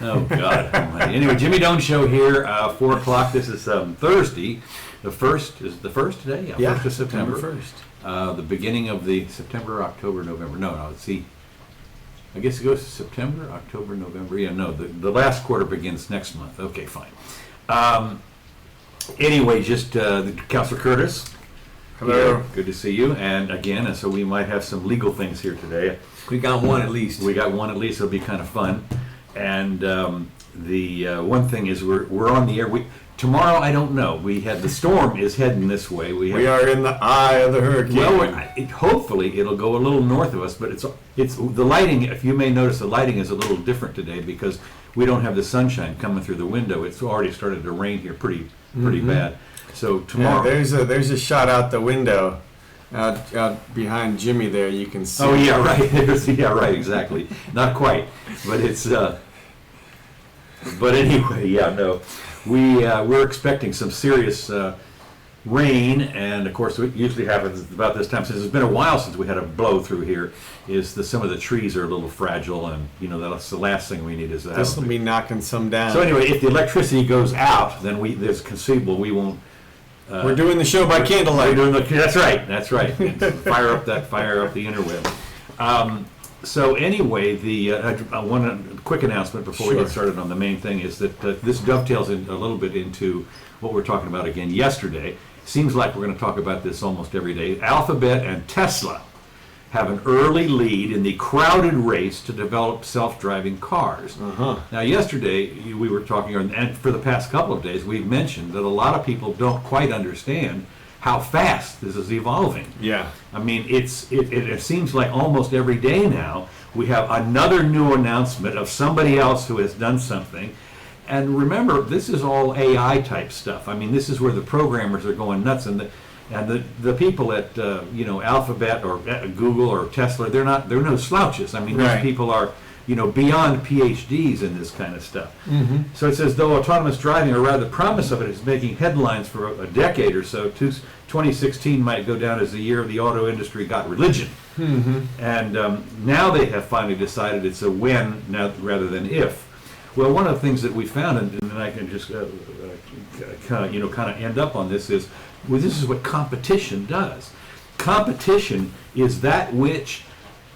Oh, God. Anyway, Jimmy Doane Show here, 4 o'clock. This is Thursday. The 1st, is the 1st today? Yeah, 1st of September. 1st. The beginning of the September, October, November. No, let's see. I guess it goes to September, October, November. Yeah, no, the last quarter begins next month. Okay, fine. Anyway, just Councilor Curtis. Hello. Good to see you. And again, so we might have some legal things here today. We got one at least. We got one at least. It'll be kind of fun. And the one thing is we're on the air. Tomorrow, I don't know. The storm is heading this way. We are in the eye of the hurricane. Well, hopefully it'll go a little north of us, but it's the lighting. If you may notice, the lighting is a little different today because we don't have the sunshine coming through the window. It's already started to rain here pretty bad. So tomorrow, there's a shot out the window, out behind Jimmy there. You can see. Oh yeah, right. Yeah, right. Exactly. Not quite, but it's. But anyway, yeah, no. We're expecting some serious rain, and of course, what usually happens about this time, since it's been a while since we had a blow through here, is some of the trees are a little fragile, and that's the last thing we need is that. This will be knocking some down. So anyway, if the electricity goes out, then there's conceivable we won't. We're doing the show by candlelight. That's right. Fire up the interweb. So anyway, one quick announcement before we get started on the main thing is that this dovetails a little bit into what we're talking about again yesterday. Seems like we're going to talk about this almost every day. Alphabet and Tesla have an early lead in the crowded race to develop self-driving cars. Now yesterday we were talking, and for the past couple of days we've mentioned that a lot of people don't quite understand how fast this is evolving. Yeah. I mean, it seems like almost every day now we have another new announcement of somebody else who has done something. And remember, this is all AI type stuff. I mean, this is where the programmers are going nuts, and the people at Alphabet or Google or Tesla, they're no slouches. I mean, these people are beyond PhDs in this kind of stuff. So it says, though autonomous driving, or rather the promise of it, is making headlines for a decade or so, 2016 might go down as the year the auto industry got religion. And now they have finally decided it's a when now rather than if. Well, one of the things that we found, and I can just kind of end up on this, is this is what competition does. Competition is that which,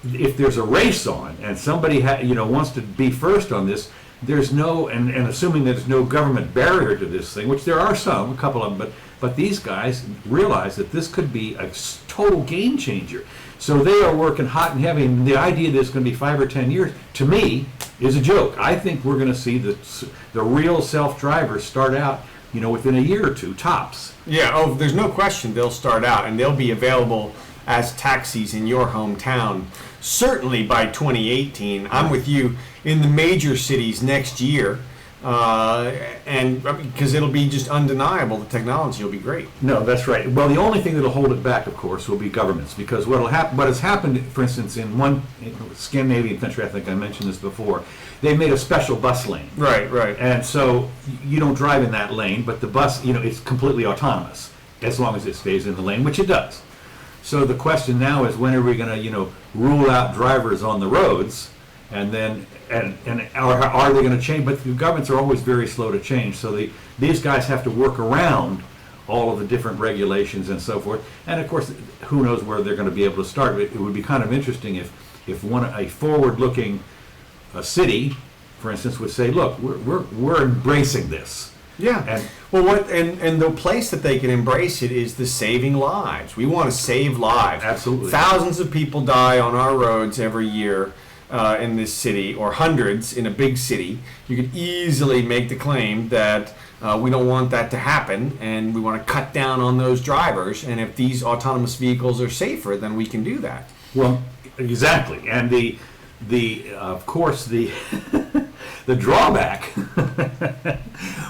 if there's a race on and somebody wants to be first on this, there's no, and assuming there's no government barrier to this thing, which there are a couple of them, but these guys realize that this could be a total game changer. So they are working hot and heavy, and the idea that it's going to be 5 or 10 years, to me, is a joke. I think we're going to see the real self-drivers start out, within a year or two, tops. Yeah, there's no question they'll start out, and they'll be available as taxis in your hometown, certainly by 2018. I'm with you, in the major cities next year, and because it'll be just undeniable, the technology will be great. No, that's right. Well, the only thing that'll hold it back, of course, will be governments, because what has happened, for instance, in one Scandinavian country, I think I mentioned this before, they made a special bus lane. Right. And so you don't drive in that lane, but the bus, it's completely autonomous, as long as it stays in the lane, which it does. So the question now is, when are we going to, rule out drivers on the roads, and then are they going to change? But the governments are always very slow to change. So these guys have to work around all of the different regulations and so forth. And of course, who knows where they're going to be able to start? But it would be kind of interesting if a forward-looking city, for instance, would say, "Look, we're embracing this." Yeah. And the place that they can embrace it is the saving lives. We want to save lives. Absolutely. Thousands of people die on our roads every year in this city, or hundreds in a big city. You could easily make the claim that we don't want that to happen, and we want to cut down on those drivers. And if these autonomous vehicles are safer, then we can do that. Well, exactly. And of course the the drawback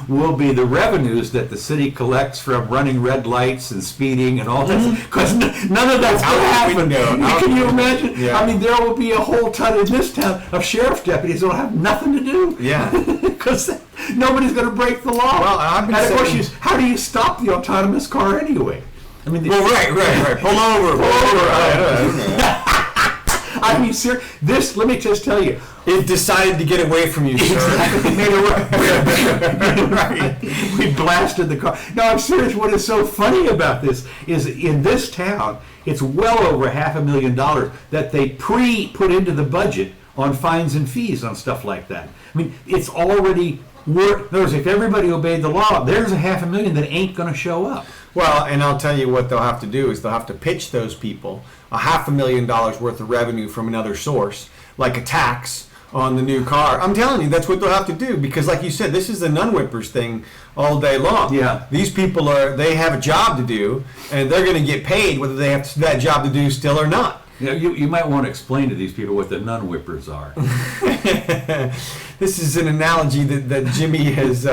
will be the revenues that the city collects from running red lights and speeding and all that, because none of that's going to happen. Can you imagine? Yeah. I mean, there will be a whole ton in this town of sheriff's deputies that will have nothing to do. Yeah. Because nobody's going to break the law. Well, and of course, how do you stop the autonomous car anyway? I mean, right. Pull over. I mean, sir, let me just tell you, It decided to get away from you, sir. Exactly. Made a right. We blasted the car. No, I'm serious. What is so funny about this is in this town, it's well over $500,000 that they put into the budget on fines and fees on stuff like that. I mean, it's already worked. In other words, if everybody obeyed the law, there's $500,000 that ain't going to show up. Well, and I'll tell you what they'll have to do is they'll have to pitch those people $500,000 worth of revenue from another source, like a tax on the new car. I'm telling you, that's what they'll have to do because, like you said, this is the nun whippers thing all day long. Yeah. These people they have a job to do, and they're going to get paid whether they have that job to do still or not. You might want to explain to these people what the nun whippers are. This is an analogy that Jimmy has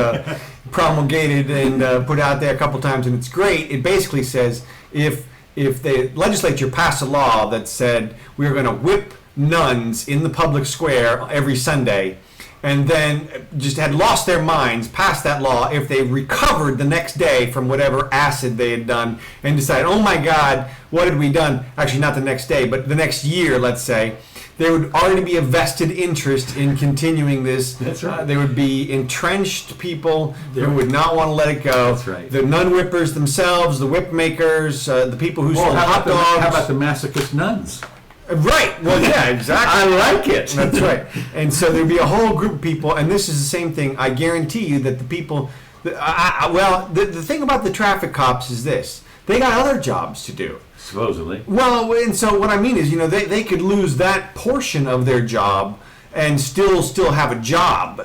promulgated and put out there a couple times, and it's great. It basically says if the legislature passed a law that said we are going to whip nuns in the public square every Sunday, and then just had lost their minds past that law, if they recovered the next day from whatever acid they had done and decided, oh my God, what had we done? Actually, not the next day, but the next year, let's say, there would already be a vested interest in continuing this. That's right. There would be entrenched people who would not want to let it go. That's right. The nun whippers themselves, the whip makers, the people who sold hot dogs. How about the masochist nuns? Right. Well, yeah, exactly. I like it. That's right. And so there'd be a whole group of people, and this is the same thing. I guarantee you that the people, the thing about the traffic cops is this: they got other jobs to do. Supposedly. Well, and so what I mean is, they could lose that portion of their job and still have a job.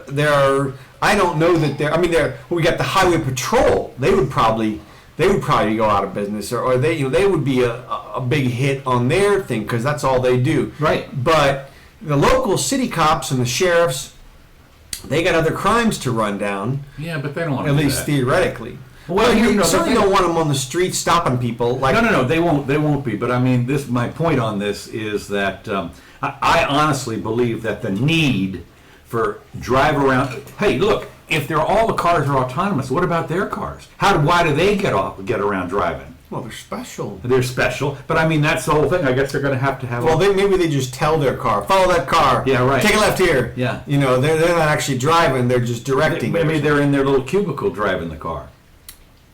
I don't know that we got the highway patrol. They would probably go out of business, or they would be a big hit on their thing because that's all they do. Right. But the local city cops and the sheriffs, they got other crimes to run down. Yeah, but they don't want to at do least that. Theoretically. Well, you certainly don't want them on the street stopping people. No, they won't be. But I mean, my point on this is that I honestly believe that the need for drive around. Hey, look. If all the cars are autonomous, what about their cars? Why do they get around driving? Well, they're special. They're special, but I mean that's the whole thing. I guess they're going to have. Well, maybe they just tell their car, follow that car. Yeah, right. Take a left here. Yeah. They're not actually driving; they're just directing. Maybe they're in their little cubicle driving the car.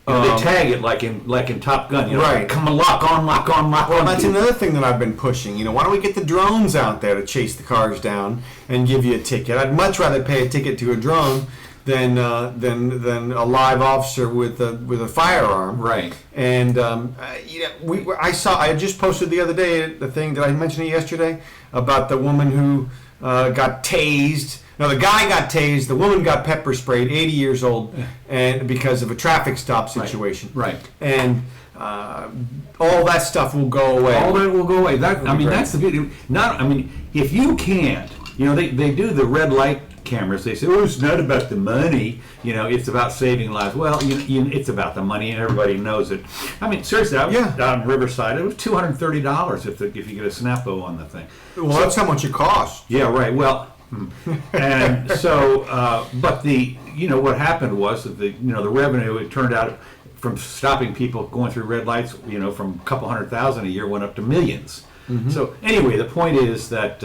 They tag it like in Top Gun. Right. Come on, lock on. Well, that's another thing that I've been pushing. Why don't we get the drones out there to chase the cars down and give you a ticket? I'd much rather pay a ticket to a drone than a live officer with a firearm. Right. And I just posted the other day the thing. Did I mention it yesterday about the woman who got tased? No, the guy got tased. The woman got pepper sprayed. 80 years old, and because of a traffic stop situation. Right. And all that stuff will go away. All that will go away. That's the beauty. If you can't, they do the red light cameras. They say, "Oh, it's not about the money. It's about saving lives." Well, it's about the money, and everybody knows it. I mean, seriously, I was down in Riverside. It was $230 if you get a Snappo on the thing. Well, that's how much it costs. Yeah, right. Well, and so, but what happened was that the revenue, it turned out from stopping people going through red lights, from a couple 100,000 a year went up to millions. Mm-hmm. So anyway, the point is that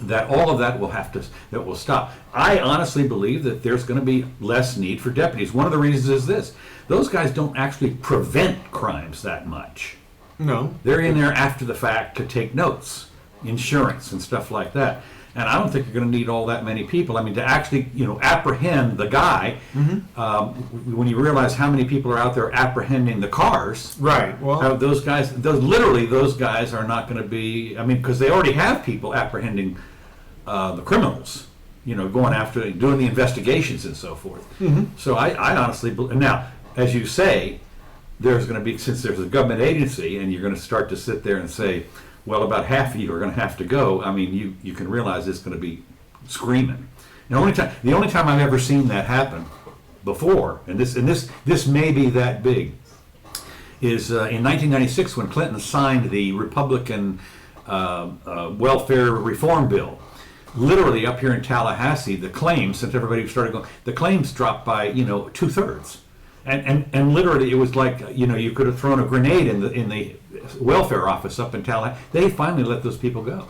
that all of that will stop. I honestly believe that there's going to be less need for deputies. One of the reasons is this: those guys don't actually prevent crimes that much. No, they're in there after the fact to take notes, insurance, and stuff like that. And I don't think you're going to need all that many people. I mean, to actually, apprehend the guy, when you realize how many people are out there apprehending the cars, right? Well, those guys are not going to be. I mean, because they already have people apprehending the criminals, going after, doing the investigations and so forth. Mm-hmm. So I honestly believe. Now, as you say, there's going to be, since there's a government agency, and you're going to start to sit there and say, well, about half of you are going to have to go. I mean, you can realize it's going to be screaming. The only time I've ever seen that happen before, and this may be that big, is in 1996 when Clinton signed the Republican welfare reform bill. Literally up here in Tallahassee, the claims, since everybody started going, the claims dropped by 2/3. And literally it was like you could have thrown a grenade in the welfare office up in Tallahassee. They finally let those people go.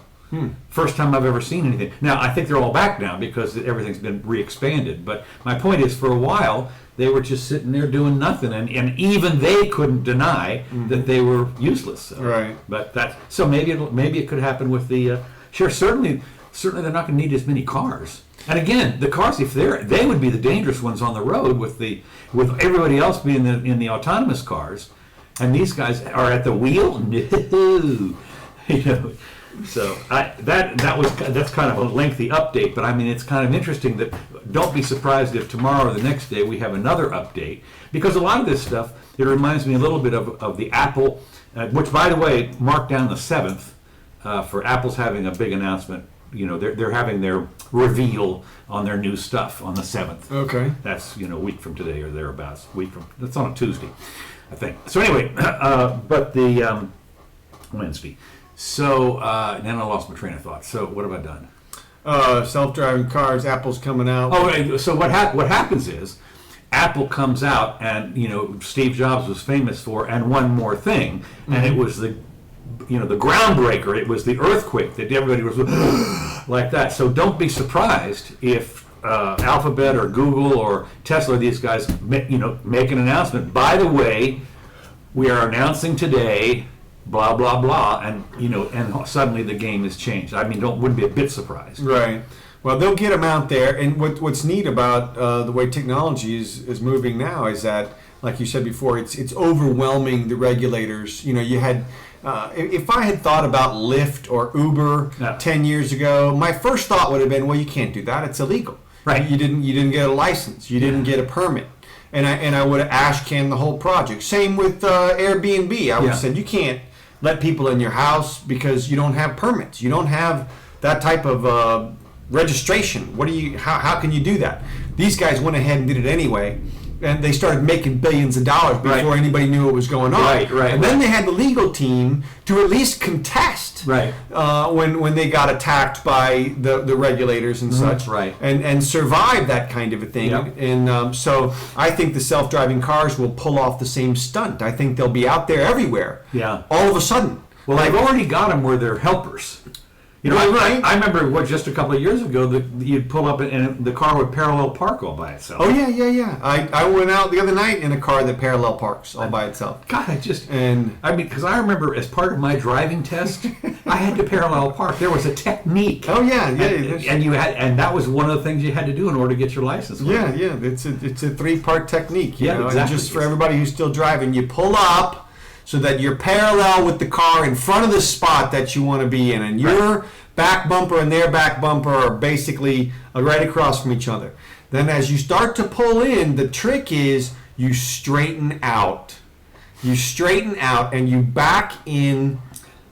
First time I've ever seen anything. Now, I think they're all back now because everything's been re-expanded. But my point is, for a while, they were just sitting there doing nothing. And even they couldn't deny that they were useless. So. Right. But so maybe it could happen with the... sure, certainly they're not going to need as many cars. And again, the cars, if they would be the dangerous ones on the road with everybody else being in the autonomous cars. And these guys are at the wheel? No. So that's kind of a lengthy update, but I mean it's kind of interesting that don't be surprised if tomorrow or the next day we have another update, because a lot of this stuff, it reminds me a little bit of the Apple, which by the way, mark down the 7th for Apple's having a big announcement. They're having their reveal on their new stuff on the 7th. Okay. That's a week from today or thereabouts. That's on a Tuesday, I think. So anyway, but the Wednesday. So then I lost my train of thought. So what have I done? Self-driving cars. Apple's coming out. Oh, right. So what happens is Apple comes out, and Steve Jobs was famous for, and one more thing, and it was the groundbreaker. It was the earthquake that everybody was like that. So don't be surprised if Alphabet or Google or Tesla, these guys, make an announcement. By the way, we are announcing today, blah blah blah, and and suddenly the game has changed. I mean, wouldn't be a bit surprised. Right. Well, they'll get them out there, and what's neat about the way technology is moving now is that, like you said before, it's overwhelming the regulators. You had. If I had thought about Lyft or Uber 10 years ago, my first thought would have been, well, you can't do that. It's illegal. Right. You didn't get a license. You didn't get a permit. And I would have ash canned the whole project. Same with Airbnb. I would have said, you can't let people in your house because you don't have permits. You don't have that type of registration. How can you do that? These guys went ahead and did it anyway. And they started making billions of dollars before anybody knew what was going on. Right. And then they had the legal team to at least contest when they got attacked by the regulators and such. Right. And survive that kind of a thing. Yep. And so I think the self-driving cars will pull off the same stunt. I think they'll be out there everywhere. Yeah. All of a sudden. Well, I've already got them where they're helpers. I remember just a couple of years ago that you'd pull up and the car would parallel park all by itself. Oh yeah. I went out the other night in a car that parallel parks all by itself. God, because I remember as part of my driving test, I had to parallel park. There was a technique. Oh yeah. And that was one of the things you had to do in order to get your license. Yeah. It's a 3-part technique. You know? Exactly. And just for everybody who's still driving, you pull up so that you're parallel with the car in front of the spot that you want to be in, and your back bumper and their back bumper are basically right across from each other. Then as you start to pull in, the trick is you straighten out. You straighten out and you back in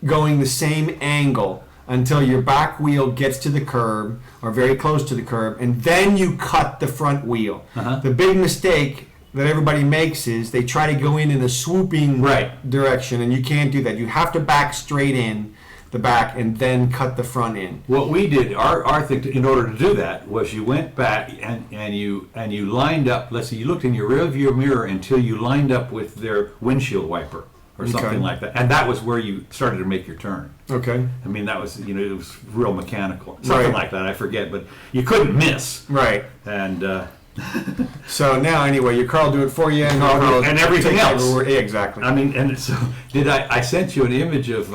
going the same angle until your back wheel gets to the curb or very close to the curb, and then you cut the front wheel. The big mistake that everybody makes is they try to go in a swooping direction, and you can't do that. You have to back straight in the back and then cut the front in. What we did, our thing in order to do that was you went back and you lined up. Let's see, you looked in your rear view mirror until you lined up with their windshield wiper or something like that, and that was where you started to make your turn. Okay. I mean, that was it was real mechanical, something like that. I forget, but you couldn't miss. Right. And. So now, anyway, your car will do it for you, and everything else. Exactly. I mean, and so I sent you an image of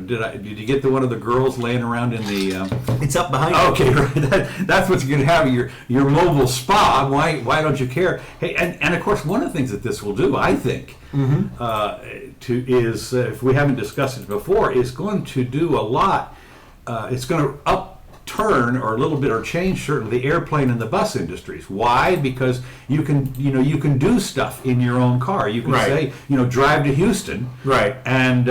did you get the one of the girls laying around in the? It's up behind you. Okay, right. That's what you're going to have your mobile spa. Why don't you care? Hey, and of course, one of the things that this will do, I think, is if we haven't discussed it before, is going to do a lot. It's going to upturn or a little bit or change certainly the airplane and the bus industries. Why? Because you can do stuff in your own car. You can say drive to Houston, and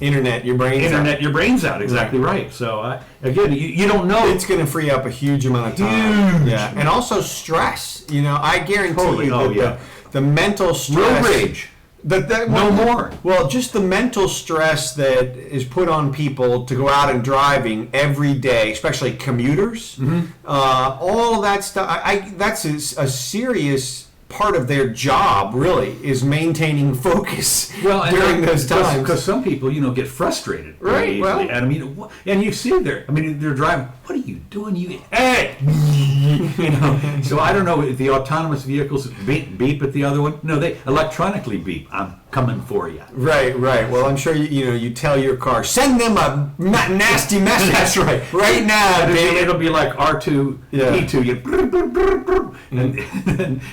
internet your brains out. Exactly right. So again, you don't know. It's going to free up a huge amount of time. Yeah, and also stress. I guarantee you the mental stress. Road rage. No more. Well, just the mental stress that is put on people to go out and driving every day, especially commuters, all of that stuff. That's a serious part of their job really is maintaining focus during those times. Because some people, get frustrated. Right. Easily. Well, and I mean, and you see there. I mean, they're driving. What are you doing? Hey! So I don't know if the autonomous vehicles beep at the other one. No, they electronically beep. I'm coming for you. Right. Well, I'm sure you tell your car, send them a nasty message. That's right. Right now. It'll be like R2, Yeah. E2. And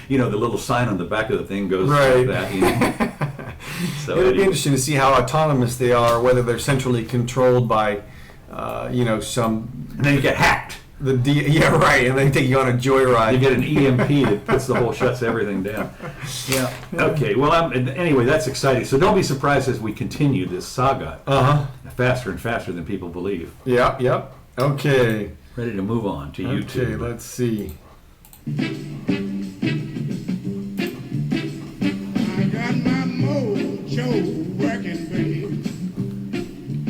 the little sign on the back of the thing goes Right. like that. So It'll be interesting to see how autonomous they are, whether they're centrally controlled by, some. And then you get hacked. Yeah, right, and they take you on a joyride. You get an EMP that puts shuts everything down. Yeah. Okay. Well, anyway, that's exciting. So don't be surprised as we continue this saga. Faster and faster than people believe. Yeah. Yep. Okay. Ready to move on to YouTube. Okay. Let's see. I got my mojo working, babe,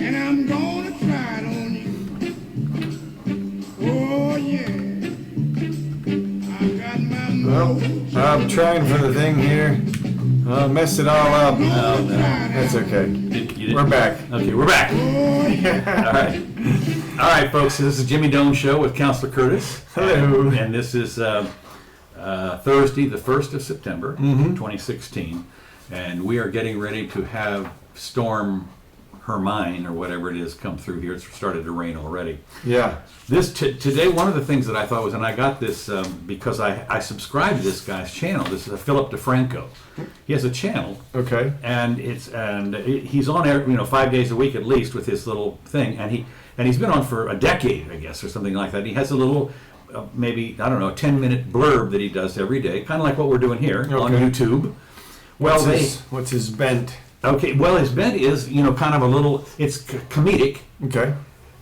and I'm gonna try it on you. Oh yeah, I got my mojo. I'm trying for the thing here. I'll mess it all up. No. That's okay. We're back. Okay, we're back. Oh yeah. All right, folks. This is Jimmy Doane Show with Counselor Curtis. Hello. And this is Thursday, the 1st of September, 2016. And we are getting ready to have Storm Hermine, or whatever it is, come through here. It's started to rain already. Yeah. Today, one of the things that I thought was, and I got this because I subscribed to this guy's channel. This is a Philip DeFranco. He has a channel, Okay. and he's on air, 5 days a week at least with his little thing, and he's been on for a decade, I guess, or something like that. He has a little, maybe, I don't know, a 10-minute blurb that he does every day, kind of like what we're doing here on Okay. YouTube. Well, What's his bent? okay. Well, his bent is, kind of a little. It's comedic. Okay.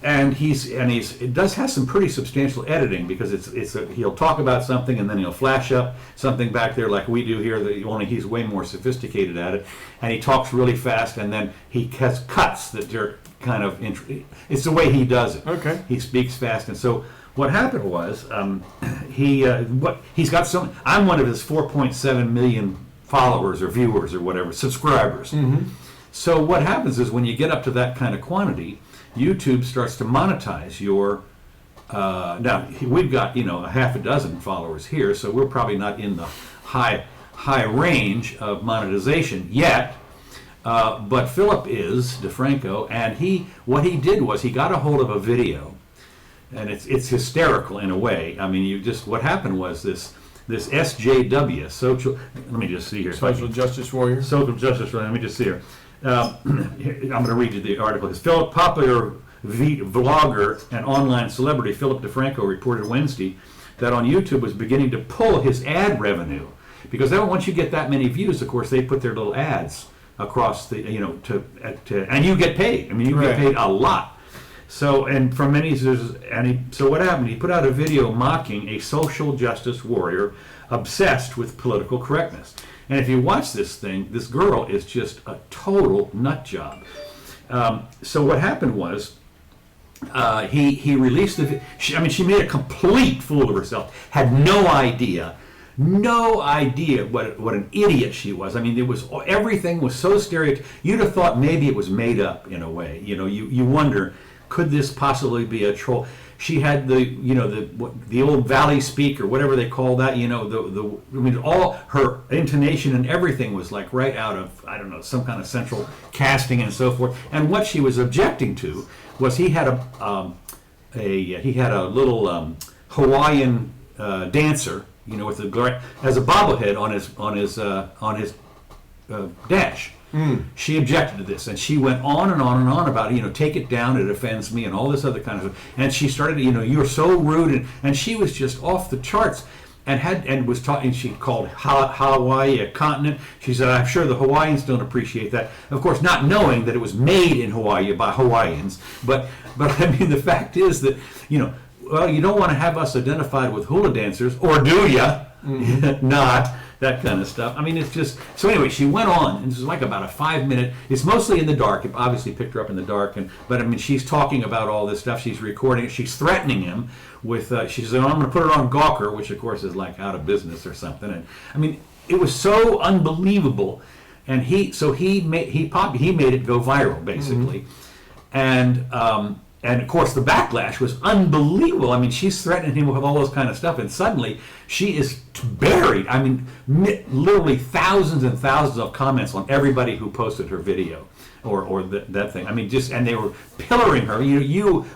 And it does have some pretty substantial editing, because he'll talk about something and then he'll flash up something back there like we do here. Only he's way more sophisticated at it, and he talks really fast, and then he has cuts that are kind of it's the way he does it. Okay. He speaks fast, and so what happened was he's got some. I'm one of his 4.7 million followers or viewers or whatever, subscribers. So what happens is when you get up to that kind of quantity, YouTube starts to monetize your. Now we've got a half a dozen followers here, so we're probably not in the high range of monetization yet. But Philip is DeFranco, and what he did was he got a hold of a video, and it's hysterical in a way. I mean, what happened was this SJW, social. Let me just see here. Social justice warrior. Social justice. Let me just see here. I'm going to read you the article. It's Philip, popular vlogger and online celebrity Philip DeFranco reported Wednesday that on YouTube was beginning to pull his ad revenue, because once you get that many views, of course, they put their little ads across the and you get paid. I mean, you get paid a lot. So, and from many, so what happened? He put out a video mocking a social justice warrior obsessed with political correctness. And if you watch this thing, this girl is just a total nut job. So what happened was, he released she made a complete fool of herself. Had no idea what an idiot she was. I mean, everything was so stereotypical. You'd have thought maybe it was made up in a way. You wonder, could this possibly be a troll? She had the old Valley speak, or whatever they call that. All her intonation and everything was like right out of, I don't know, some kind of central casting and so forth. And what she was objecting to was he had a little Hawaiian dancer, with as a bobblehead on his dash. She objected to this, and she went on and on and on about, take it down, it offends me, and all this other kind of stuff. And she started, you're so rude, and she was just off the charts, and was talking. She called Hawaii a continent. She said, I'm sure the Hawaiians don't appreciate that. Of course, not knowing that it was made in Hawaii by Hawaiians. But I mean, the fact is that, well, you don't want to have us identified with hula dancers, or do ya? Not. That kind of stuff. I mean, it's just. So anyway, she went on, and this is like about a 5-minute. It's mostly in the dark. It obviously picked her up in the dark, but I mean, she's talking about all this stuff. She's recording it. She's threatening him with. She said, "I'm going to put it on Gawker," which of course is like out of business or something. And I mean, it was so unbelievable, and he made it go viral basically, and of course the backlash was unbelievable. I mean, she's threatening him with all those kind of stuff, and suddenly she is buried. I mean, literally thousands and thousands of comments on everybody who posted her video. Or that thing. I mean, and they were pillaring her.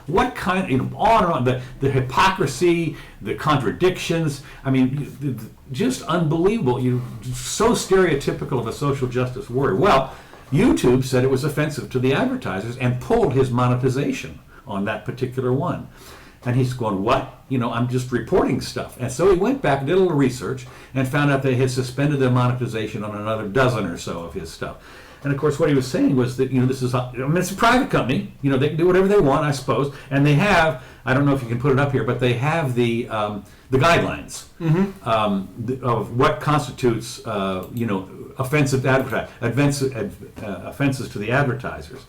What kind? On and on. The hypocrisy, the contradictions. I mean, just unbelievable. So stereotypical of a social justice warrior. Well, YouTube said it was offensive to the advertisers and pulled his monetization on that particular one. And he's going, what? I'm just reporting stuff. And so he went back, did a little research, and found out they had suspended the monetization on another dozen or so of his stuff. And of course, what he was saying was that it's a private company. They can do whatever they want, I suppose. And they have, I don't know if you can put it up here, but they have the guidelines of what constitutes offensive offenses to the advertisers.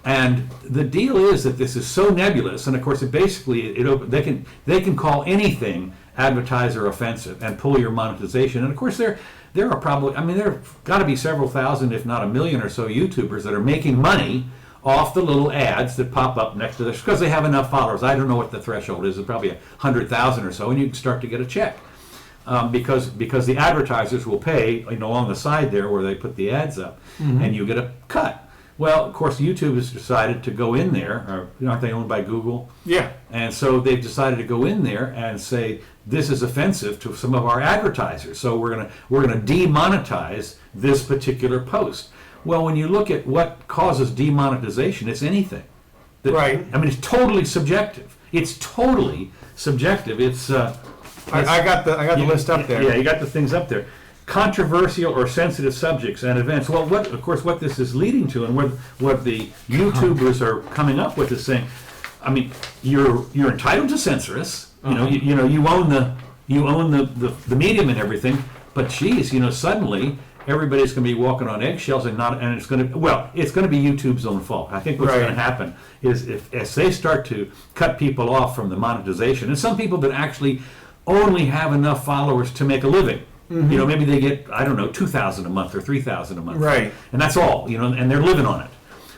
And the deal is that this is so nebulous, and of course, they can call anything advertiser offensive and pull your monetization. And of course, there are probably, there have got to be several thousand, if not a million or so YouTubers that are making money off the little ads that pop up next to this because they have enough followers. I don't know what the threshold is. It's probably 100,000 or so, and you can start to get a check because the advertisers will pay along the side there where they put the ads up, and you get a cut. Well, of course, YouTube has decided to go in there. Aren't they owned by Google? Yeah. And so they've decided to go in there and say this is offensive to some of our advertisers. So we're gonna demonetize this particular post. Well, when you look at what causes demonetization, it's anything. Right. It's totally subjective. It's totally subjective. I got the list up there. Yeah, you got the things up there. Controversial or sensitive subjects and events. Well, what this is leading to, and what the YouTubers are coming up with is saying, you're entitled to censor us. You own the medium and everything. But geez, suddenly everybody's going to be walking on eggshells and it's going to be YouTube's own fault. I think what's going to happen is as they start to cut people off from the monetization, and some people that actually only have enough followers to make a living. Maybe they get, I don't know, 2,000 a month or 3,000 a month. Right. And that's all, and they're living on it.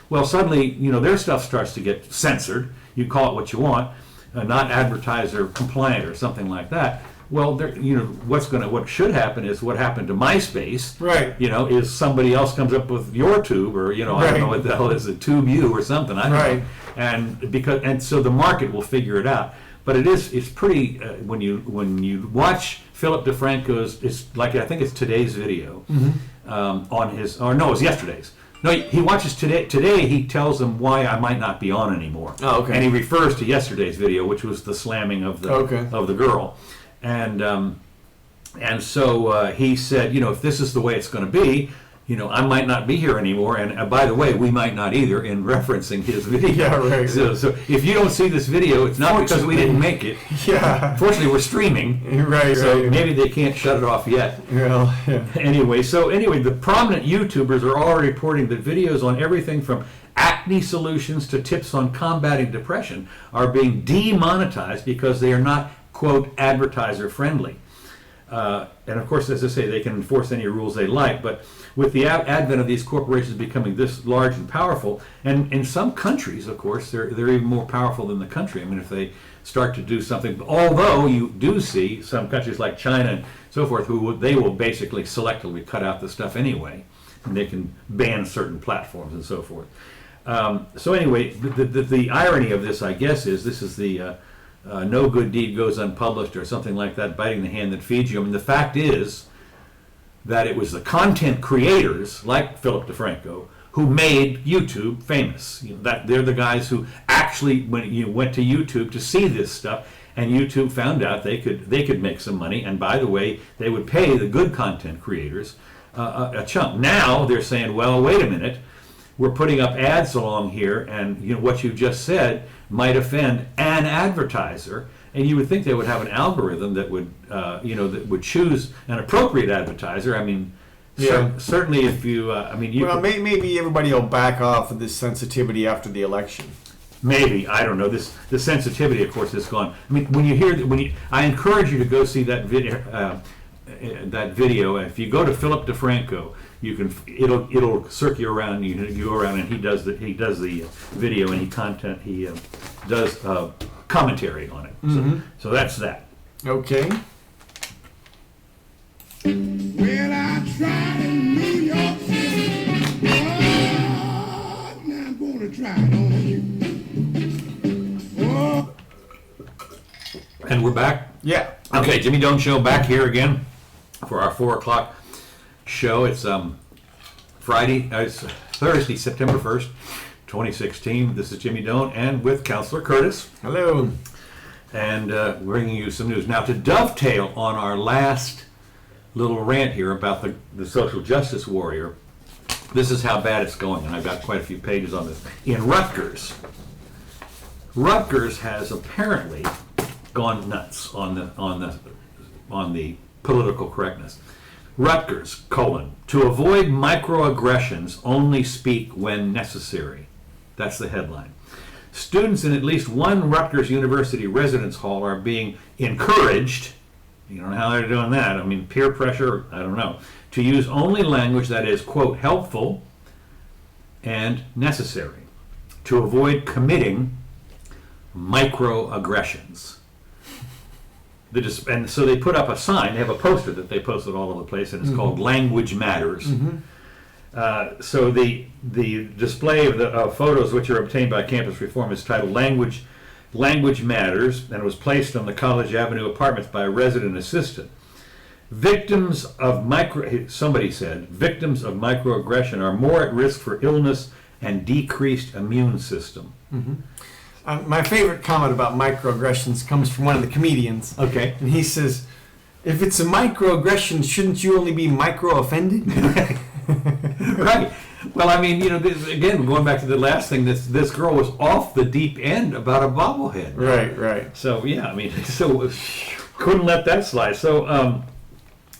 Well, suddenly, their stuff starts to get censored. You call it what you want, not advertiser compliant or something like that. Well, what should happen is what happened to MySpace. Right. Is somebody else comes up with your tube or, I don't know what the hell is it, TubeU or something. I don't know. And so the market will figure it out. But it's pretty, when you watch Philip DeFranco's, it's like, I think it's today's video on his, or no, it was yesterday's. No, he watches today. Today he tells them why I might not be on anymore. Oh, okay. And he refers to yesterday's video, which was the slamming of the girl. And so he said, if this is the way it's going to be, I might not be here anymore, and by the way, we might not either, in referencing his video. Yeah, right. So if you don't see this video, it's not because we didn't make it. Yeah. Fortunately, we're streaming. Right, so maybe they can't shut it off yet. Well, yeah. Anyway, the prominent YouTubers are already reporting that videos on everything from acne solutions to tips on combating depression are being demonetized because they are not, quote, advertiser friendly. And of course, as I say, they can enforce any rules they like, but with the advent of these corporations becoming this large and powerful, and in some countries, of course, they're even more powerful than the country. If they start to do something, although you do see some countries like China and so forth, they will basically selectively cut out the stuff anyway, and they can ban certain platforms and so forth. So anyway, the irony of this, I guess, is this is the no good deed goes unpublished or something like that, biting the hand that feeds you. The fact is that it was the content creators, like Philip DeFranco, who made YouTube famous. That they're the guys who actually went to YouTube to see this stuff, and YouTube found out they could make some money. And by the way, they would pay the good content creators a chunk. Now they're saying, well, wait a minute, we're putting up ads along here, and what you just said might offend an advertiser. And you would think they would have an algorithm that would, that would choose an appropriate advertiser. Certainly if you, maybe everybody will back off of this sensitivity after the election. Maybe, I don't know. The sensitivity, of course, is gone. When you hear, I encourage you to go see that video. that video. If you go to Philip DeFranco, you can it'll circle you around. You go around, and he does the video, and he does commentary on it. So that's that. Okay. Well, I tried in New York City. Oh, now I'm gonna try it on you. Oh. And we're back. Yeah. Okay, Jimmy Doane Show back here again for our 4 o'clock show. It's it's Thursday, September 1st, 2016. This is Jimmy Doane and with Counselor Curtis. Hello. And bringing you some news. Now, to dovetail on our last little rant here about the social justice warrior, this is how bad it's going, and I've got quite a few pages on this. In Rutgers has apparently gone nuts on the political correctness. Rutgers, to avoid microaggressions, only speak when necessary. That's the headline. Students in at least one Rutgers University residence hall are being encouraged, you don't know how they're doing that, I mean peer pressure, I don't know, to use only language that is, quote, helpful and necessary to avoid committing microaggressions. And so they put up a sign, they have a poster that they posted all over the place, and it's called Language Matters. So the display of photos which are obtained by Campus Reform is titled Language Matters, and it was placed on the College Avenue apartments by a resident assistant. Somebody said, victims of microaggression are more at risk for illness and decreased immune system. My favorite comment about microaggressions comes from one of the comedians. Okay. And he says, if it's a microaggression, shouldn't you only be micro-offended? Right. Well, I mean, again, going back to the last thing, this girl was off the deep end about a bobblehead. Right. So, yeah, I mean, couldn't let that slide. So,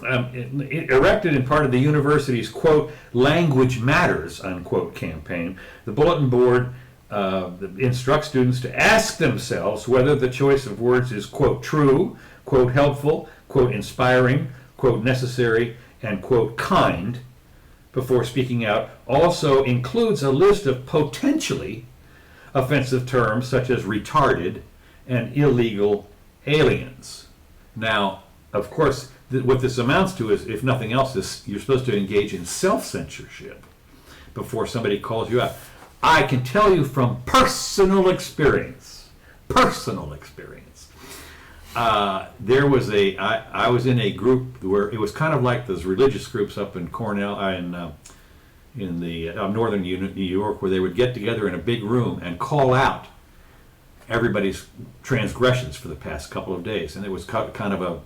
erected in part of the university's, quote, Language Matters, unquote, campaign, the bulletin board instructs students to ask themselves whether the choice of words is, quote, true, quote, helpful, quote, inspiring, quote, necessary, and, quote, kind, before speaking out. Also includes a list of potentially offensive terms such as retarded and illegal aliens. Now, of course, what this amounts to is, if nothing else, is you're supposed to engage in self-censorship before somebody calls you out. I can tell you from personal experience, there was I was in a group where it was kind of like those religious groups up in Cornell, in the northern New York, where they would get together in a big room and call out everybody's transgressions for the past couple of days. And it was kind of a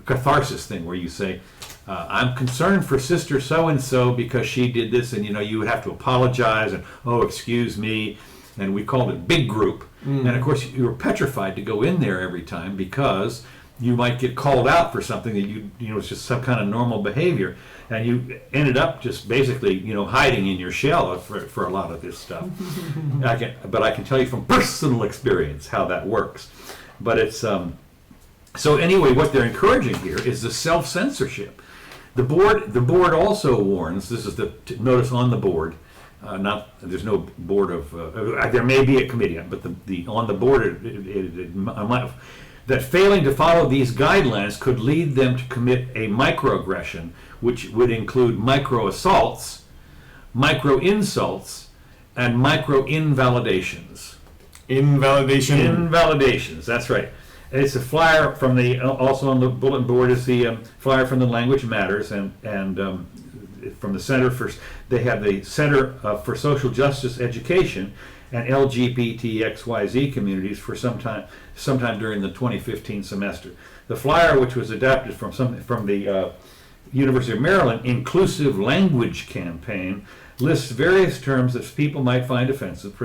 catharsis thing where you say, I'm concerned for Sister so-and-so because she did this, and you would have to apologize, and excuse me, and we called it big group. And of course you were petrified to go in there every time because you might get called out for something that was just some kind of normal behavior, and you ended up just basically hiding in your shell for a lot of this stuff. But I can tell you from personal experience how that works. But it's so anyway, what they're encouraging here is the self-censorship. The board also warns. This is the notice on the board. There's no board of. There may be a committee, but on the board that failing to follow these guidelines could lead them to commit a microaggression, which would include micro assaults, micro insults, and micro invalidations. Invalidations. That's right. It's a flyer from also on the bulletin board is the flyer from the Language Matters, and from the Center they have the Center for Social Justice Education and LGBTXYZ communities for sometime during the 2015 semester. The flyer, which was adapted from the University of Maryland Inclusive Language Campaign, lists various terms that people might find offensive,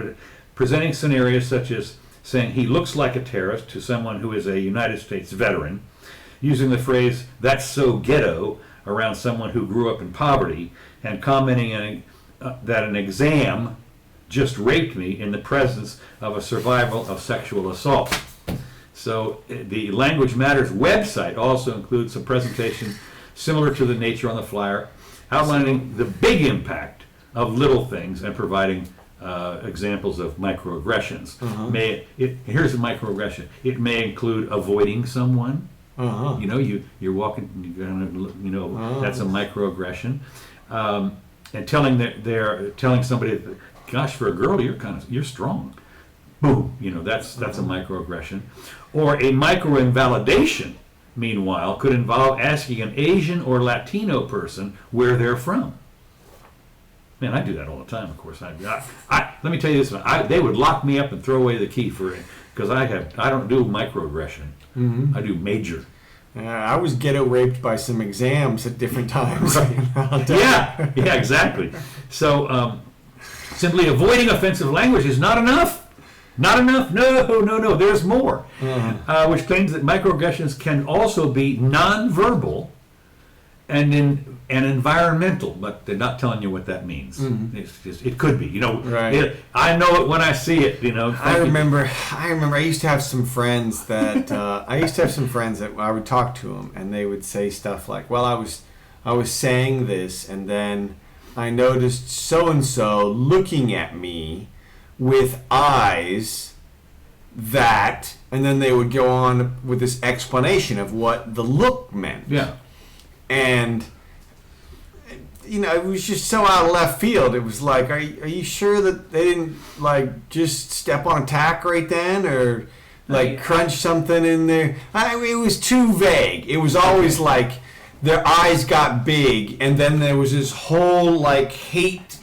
presenting scenarios such as saying he looks like a terrorist to someone who is a United States veteran, using the phrase, that's so ghetto, around someone who grew up in poverty, and commenting that an exam just raped me in the presence of a survival of sexual assault. So the Language Matters website also includes a presentation similar to the nature on the flyer, outlining the big impact of little things and providing examples of microaggressions. Here's a microaggression. It may include avoiding someone. You know, you're walking, that's a microaggression. And telling telling somebody, that, gosh, for a girl, you're strong. Boom, that's a microaggression. Or a microinvalidation, meanwhile, could involve asking an Asian or Latino person where they're from. Man, I do that all the time. Of course, let me tell you this: they would lock me up and throw away the key for it because I don't do microaggression. I do major. I was ghetto raped by some exams at different times. Yeah, exactly. So simply avoiding offensive language is not enough. Not enough. No. There's more. Which claims that microaggressions can also be nonverbal and environmental, but they're not telling you what that means. It could be. Right. I know it when I see it. I remember. I used to have some friends that I would talk to them, and they would say stuff like, "Well, I was saying this, and then I noticed so and so looking at me with eyes that," and then they would go on with this explanation of what the look meant. Yeah. And it was just so out of left field. It was like, are you sure that they didn't just step on a tack right then, or crunch something in there? It was too vague. It was always like their eyes got big, and then there was this whole hate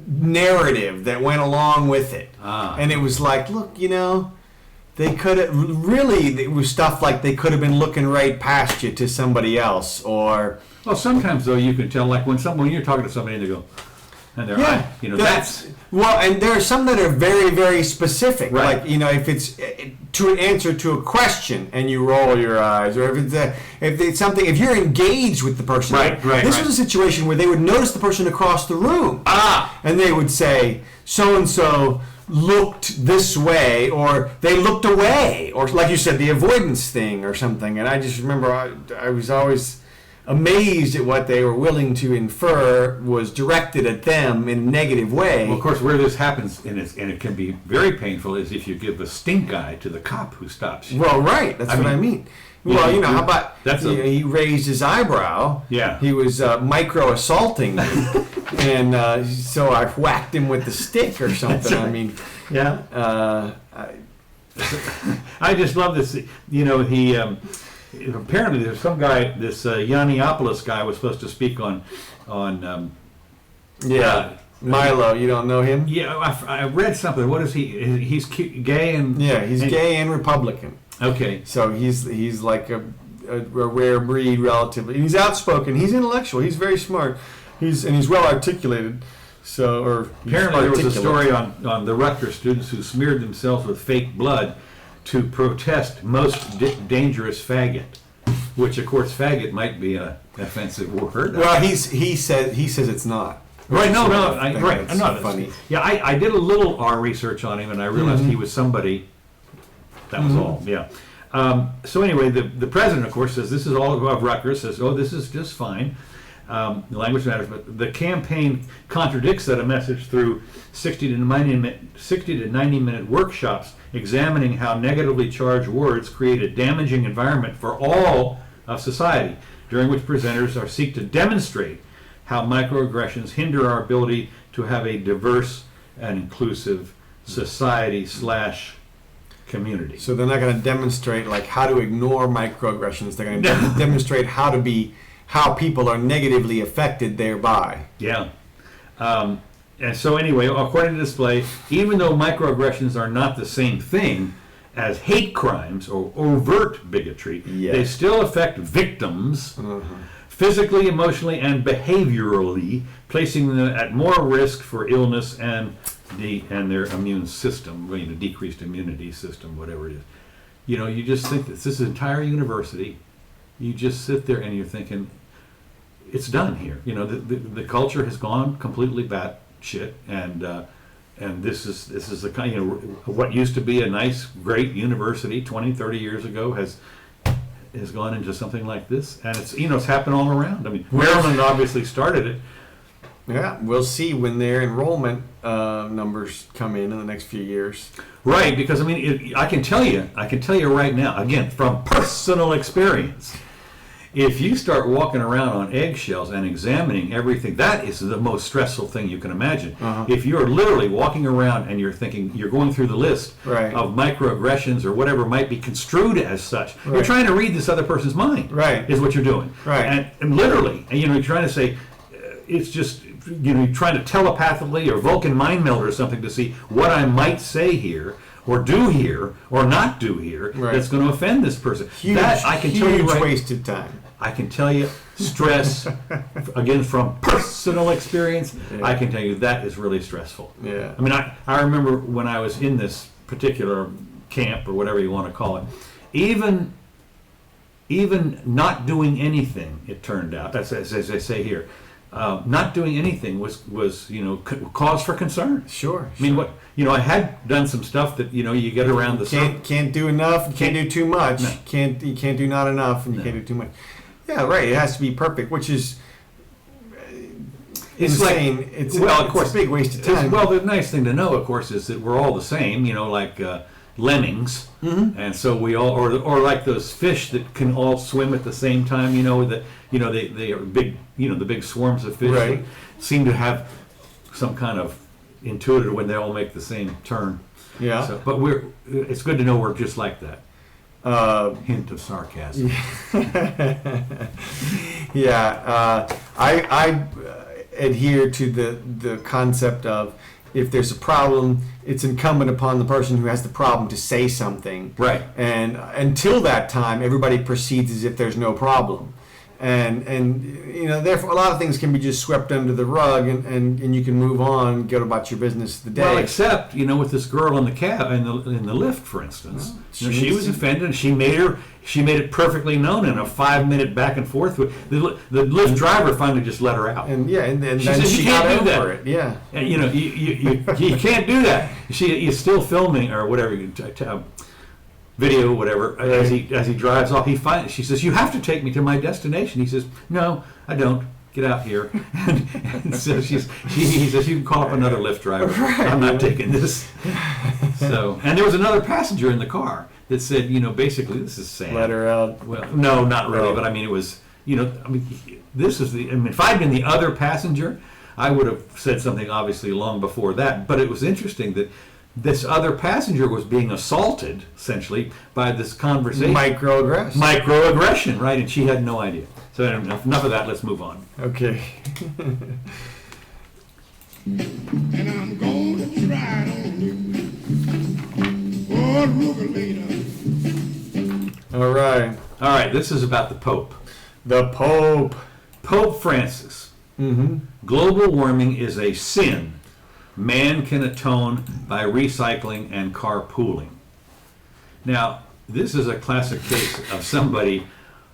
narrative that went along with it. And it was like, look, they could have really, it was stuff like they could have been looking right past you to somebody else, or well, sometimes though you can tell, when you're talking to somebody and they go, and their eye, that's well, and there are some that are very, very specific. Right. If it's to an answer to a question and you roll your eyes, or if it's something, if you're engaged with the person. Right. This was a situation where they would notice the person across the room. And they would say, so and so looked this way, or they looked away, or like you said, the avoidance thing or something. And I just remember I was always amazed at what they were willing to infer was directed at them in a negative way. Well, of course, where this happens, and it can be very painful, is if you give a stink eye to the cop who stops you. Well, right. That's what I mean. Well, how about he raised his eyebrow? Yeah. He was micro-assaulting me, and so I whacked him with the stick or something. Right. I mean, yeah. I just love this. He apparently there's some guy, this Yiannopoulos guy, was supposed to speak on Milo. You don't know him? Yeah, I read something. What is he? He's gay and he's gay and Republican. Okay. So he's like a rare breed, relatively. He's outspoken. He's intellectual. He's very smart. He's well articulated. So, apparently there was a story on the Rutgers students who smeared themselves with fake blood to protest most dangerous faggot, which of course faggot might be an offensive word. Well, he says it's not. Right? No. Right. I'm not funny. Yeah, I did a little research on him, and I realized he was somebody. That was all. Yeah. So anyway, the president, of course, says this is all above Rutgers. Says, this is just fine. The language matters, but the campaign contradicts that a message through 60 to 90 minute workshops examining how negatively charged words create a damaging environment for all of society, during which presenters seek to demonstrate how microaggressions hinder our ability to have a diverse and inclusive society / community. So they're not going to demonstrate how to ignore microaggressions. They're going to demonstrate how people are negatively affected thereby. Yeah. And so anyway, according to the display, even though microaggressions are not the same thing as hate crimes or overt bigotry, they still affect victims physically, emotionally, and behaviorally, placing them at more risk for illness and their immune system, decreased immunity system, whatever it is. You just think that this entire university, you just sit there and you're thinking, it's done here. The culture has gone completely batshit, and And this is the kind, what used to be a nice, great university 20, 30 years ago has gone into something like this, and it's happened all around. I mean, Maryland obviously started it. Yeah, we'll see when their enrollment numbers come in the next few years. Right, because I mean, I can tell you right now, again, from personal experience, if you start walking around on eggshells and examining everything, that is the most stressful thing you can imagine. If you're literally walking around and you're going through the list of microaggressions or whatever might be construed as such, you're trying to read this other person's mind. Right. Is what you're doing. Right. And literally, you're trying to say, it's just, you're trying to telepathically or Vulcan mind meld or something to see what I might say here, or do here, or not do here, that's going to offend this person. That I can tell you, huge waste of time. I can tell you, stress, again, from personal experience, I can tell you that is really stressful. Yeah. I mean, I remember when I was in this particular camp, or whatever you want to call it, even not doing anything, it turned out, that's as I say here, not doing anything was cause for concern. Sure. I mean, I had done some stuff that you get around the can't do enough, can't do too much. No. You can't do not enough, and you can't do too much. Yeah, right. It has to be perfect, which is insane. Of course, it's a big waste of time. Well, the nice thing to know, of course, is that we're all the same. Like lemmings, and so we all, or like those fish that can all swim at the same time. They are big. The big swarms of fish that seem to have some kind of intuitive when they all make the same turn. Yeah. So, but it's good to know we're just like that. Hint of sarcasm. Yeah. I adhere to the concept of, if there's a problem, it's incumbent upon the person who has the problem to say something. Right. And until that time, everybody proceeds as if there's no problem. And therefore, a lot of things can be just swept under the rug, and you can move on, go about your business the day. Well, except with this girl in the cab in the lift, for instance, she was offended, and she made it perfectly known in a 5-minute back and forth. The lift driver finally just let her out. And then said, she got over it. Yeah. And, you can't do that. He's still filming or whatever. Video, whatever. As he drives off, she says, "You have to take me to my destination." He says, "No, I don't. Get out here." And so he says, "You can call up another Lyft driver. I'm not taking this." So, and there was another passenger in the car that said, basically, this is sad. Let her out. Well, no, not really, but I mean, it was, this is if I'd been the other passenger, I would have said something obviously long before that. But it was interesting that this other passenger was being assaulted, essentially, by this conversation. Microaggression, right? And she had no idea. So enough of that. Let's move on. Okay. And I'm going to try it on you. Oh, Rugalina. All right. All right, this is about the Pope. The Pope. Pope Francis. Global warming is a sin man can atone by recycling and carpooling. Now, this is a classic case of somebody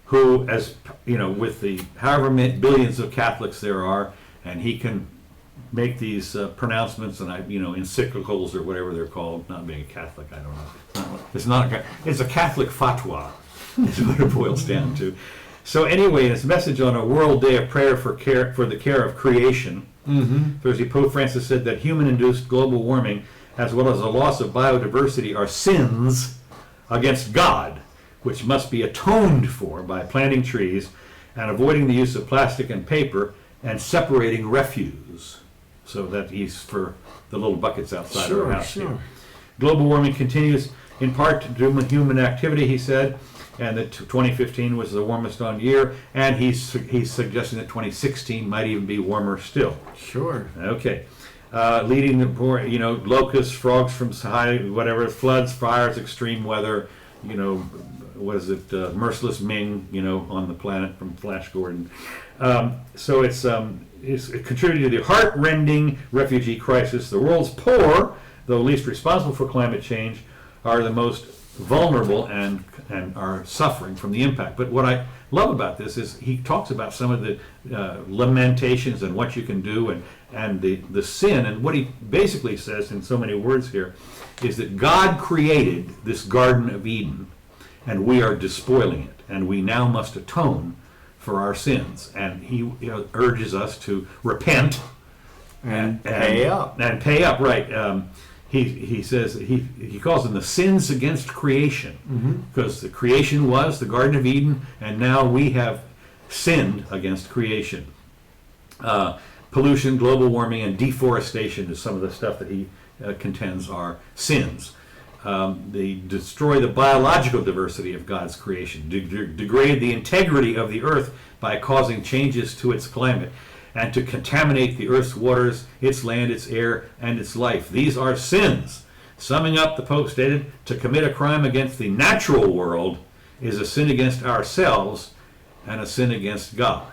who, as with the however many billions of Catholics there are, and he can make these pronouncements and encyclicals or whatever they're called. Not being a Catholic, I don't know. It's a Catholic fatwa, is what it boils down to. So anyway, in his message on a World Day of Prayer for the Care of Creation, Thursday, Pope Francis said that human-induced global warming, as well as the loss of biodiversity, are sins against God, which must be atoned for by planting trees and avoiding the use of plastic and paper and separating refuse. So that he's for the little buckets outside our house here. Global warming continues in part due to human activity, he said, and that 2015 was the warmest on year, and he's suggesting that 2016 might even be warmer still. Sure. Okay. Leading the poor, locusts, frogs from high, whatever, floods, fires, extreme weather, Merciless Ming, on the planet from Flash Gordon. So it's contributing to the heart-rending refugee crisis. The world's poor, though least responsible for climate change, are the most vulnerable and are suffering from the impact. But what I love about this is he talks about some of the lamentations and what you can do and the sin. And what he basically says in so many words here is that God created this Garden of Eden, and we are despoiling it, and we now must atone for our sins. And he urges us to repent And pay up. And pay up, right. He says he calls them the sins against creation, because the creation was the Garden of Eden, and now we have sinned against creation. Pollution, global warming, and deforestation is some of the stuff that he contends are sins. They destroy the biological diversity of God's creation, degrade the integrity of the earth by causing changes to its climate, and to contaminate the earth's waters, its land, its air, and its life. These are sins. Summing up, the Pope stated, to commit a crime against the natural world is a sin against ourselves and a sin against God.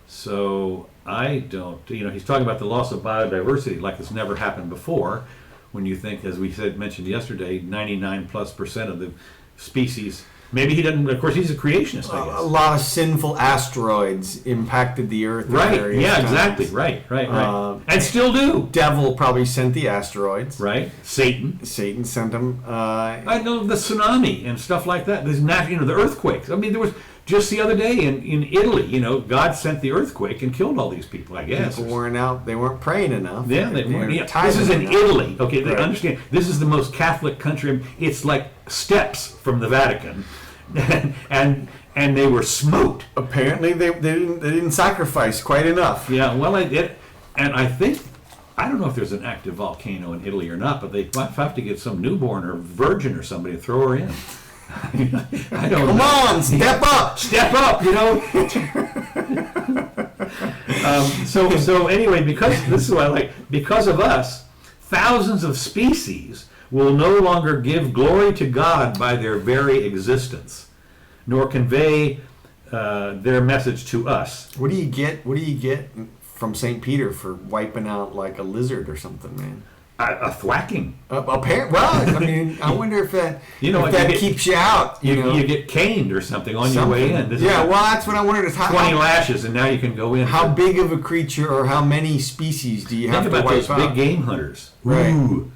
So I don't, he's talking about the loss of biodiversity like it's never happened before. When you think, as we mentioned yesterday, 99+% of the species. Maybe he doesn't. Of course, he's a creationist, I guess. A lot of sinful asteroids impacted the Earth. Right. At various Yeah. times. Exactly. Right. And still do. Devil probably sent the asteroids. Right. Satan sent them. I know the tsunami and stuff like that. There's the earthquakes. I mean, there was just the other day in Italy. God sent the earthquake and killed all these people. I guess People weren't out. They weren't praying enough. Yeah, they weren't. Yeah. tithing This is in enough. Italy. Okay, they Right. understand. This is the most Catholic country. It's like steps from the Vatican, and they were smote. Apparently, they didn't sacrifice quite enough. Yeah, well, I think I don't know if there's an active volcano in Italy or not, but they might have to get some newborn or virgin or somebody to throw her in. I don't Come know. on, step up! Step up, So anyway, because this is what I like. Because of us, thousands of species will no longer give glory to God by their very existence, nor convey their message to us. What do you get? What do you get from St. Peter for wiping out like a lizard or something, man? A thwacking. Apparently, well, I mean, I wonder if that keeps you out. You get caned or something on your way in. This is well, that's what I wondered. Is 20 lashes, and now you can go in. How big of a creature or how many species do you have to wipe out? Think about those big game hunters. Right. Ooh,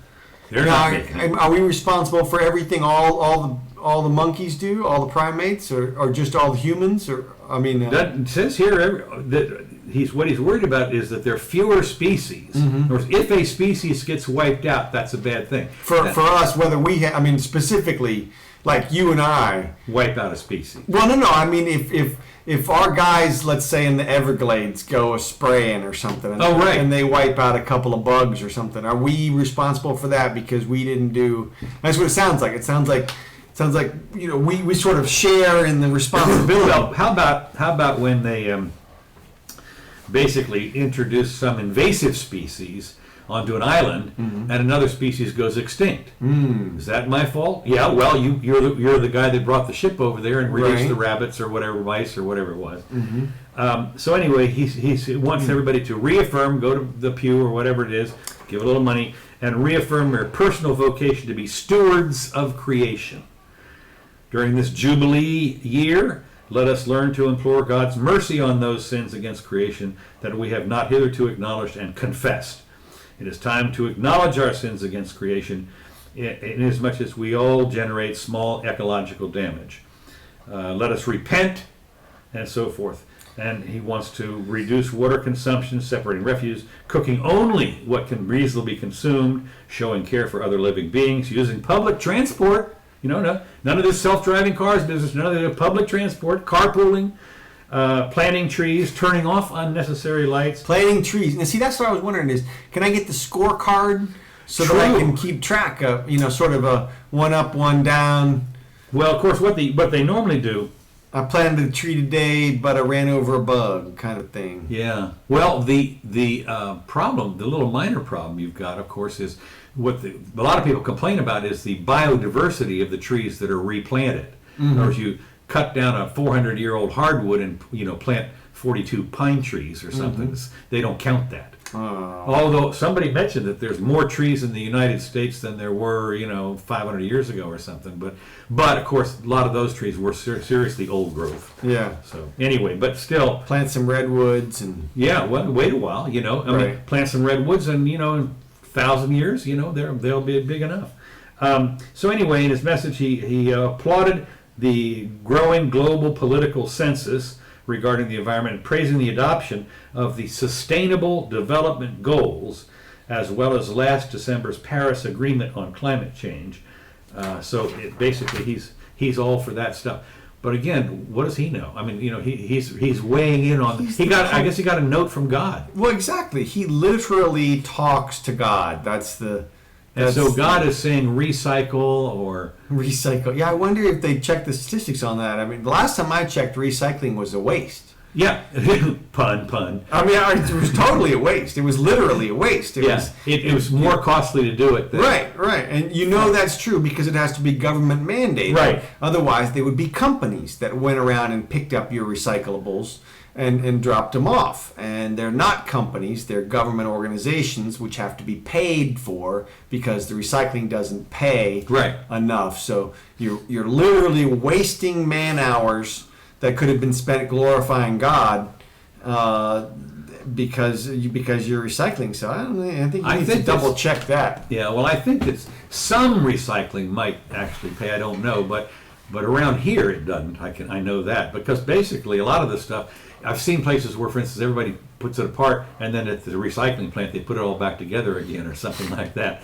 they're not big. Are we responsible for everything all the monkeys do, all the primates, or just all the humans? Or It says here that what he's worried about is that there are fewer species. In other words, if a species gets wiped out, that's a bad thing. For us, whether we specifically, like you and I, Wipe out a species. Well, no. I mean, if our guys, let's say in the Everglades, go a spraying or something, and they wipe out a couple of bugs or something, are we responsible for that because we didn't do? That's what it sounds like. It sounds like we sort of share in the responsibility. Well, how about when they basically introduce some invasive species onto an island, and another species goes extinct? Is that my fault? Yeah. Well, you're the guy that brought the ship over there and released the rabbits or whatever, mice or whatever it was. So anyway, he wants everybody to reaffirm, go to the pew or whatever it is, give a little money, and reaffirm their personal vocation to be stewards of creation. During this Jubilee year, let us learn to implore God's mercy on those sins against creation that we have not hitherto acknowledged and confessed. It is time to acknowledge our sins against creation, inasmuch as we all generate small ecological damage. Let us repent, and so forth. And he wants to reduce water consumption, separating refuse, cooking only what can reasonably be consumed, showing care for other living beings, using public transport. None of this self-driving cars business, none of the public transport, carpooling, planting trees, turning off unnecessary lights. Planting trees. Now, see, that's what I was wondering is, can I get the scorecard so that I can keep track of, sort of a one up, one down? Well, of course, what they normally do. I planted a tree today, but I ran over a bug, kind of thing. Yeah. Well, the problem, the little minor problem you've got, of course, is what a lot of people complain about is the biodiversity of the trees that are replanted. In other words, you cut down a 400-year-old hardwood and plant 42 pine trees or something. They don't count that. Although somebody mentioned that there's more trees in the United States than there were, 500 years ago or something. But of course, a lot of those trees were seriously old growth. Yeah. So anyway, but still, Plant some redwoods and yeah. Well, wait a while. I mean, Right. plant some redwoods, and in 1,000 years, they'll be big enough. So anyway, in his message, he applauded the growing global political census regarding the environment and praising the adoption of the Sustainable Development Goals, as well as last December's Paris Agreement on climate change. So basically, he's all for that stuff. But again, what does he know? I mean, he's weighing in on. I guess he got a note from God. well, exactly. He literally talks to God. And so God is saying recycle or recycle. Yeah, I wonder if they checked the statistics on that. I mean, the last time I checked, recycling was a waste. yeah, pun. I mean, it was totally a waste. It was literally a waste. It was more costly to do it. Right, and that's true because it has to be government mandated. Right. Otherwise, there would be companies that went around and picked up your recyclables and dropped them off. And they're not companies; they're government organizations which have to be paid for because the recycling doesn't pay enough. So you're literally wasting man hours that could have been spent glorifying God. Because you're recycling, so I think you need to double check that. Yeah, well, I think that some recycling might actually pay. I don't know, but around here it doesn't. I know that because basically a lot of this stuff I've seen places where, for instance, everybody puts it apart and then at the recycling plant they put it all back together again or something like that.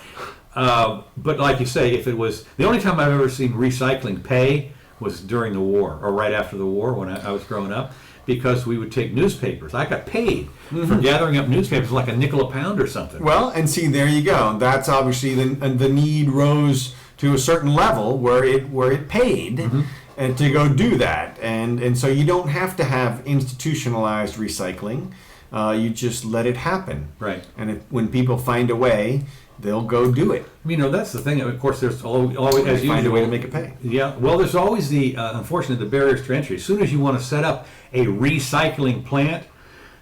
But like you say, if it was the only time I've ever seen recycling pay was during the war or right after the war when I was growing up. Because we would take newspapers. I got paid for gathering up newspapers, like a nickel a pound or something. Well, and see, there you go. That's obviously the need rose to a certain level where it paid, and to go do that. And so you don't have to have institutionalized recycling. You just let it happen. Right. And when people find a way, they'll go do it. That's the thing. Of course, there's always as usual, find a way to make it pay. Yeah. Well, there's always unfortunately, the barriers to entry. As soon as you want to set up a recycling plant,